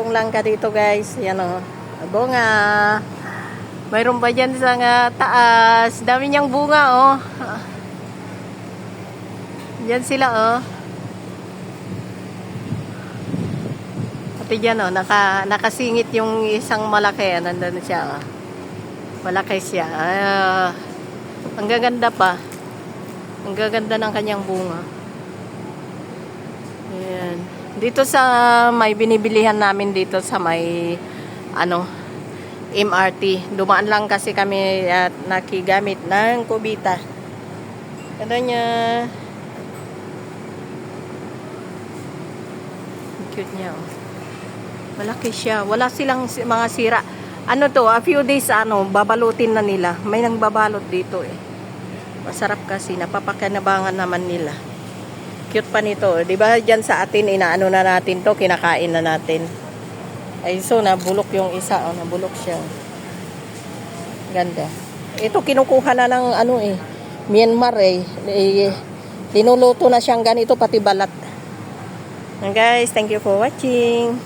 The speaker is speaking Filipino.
yung langka dito guys. Yan o. Bunga. Mayroon pa dyan sa taas. Dami niyang bunga oh. Yan sila oh. Pati dyan oh. Nakasingit yung isang malaki. Nandun siya oh. Malaki siya. Ang gaganda pa. Ang gaganda ng kanyang bunga. Ayan. Dito sa may binibilihan namin dito sa may MRT. Dumaan lang kasi kami at nakigamit ng kubita. Ganda niya. Cute niya oh. Malaki siya. Wala silang mga sira. Ano to, a few days babalutin na nila. May nang babalot dito eh. Masarap kasi, napapakinabangan naman nila. Cute pa nito. 'Di ba diyan sa atin inaano na natin to, kinakain na natin. Ay so nabulok yung isa, nabulok siya. Ganda. Ito kinukuha na ng Myanmar tinuluto na siyang ganito pati balat. And guys, thank you for watching.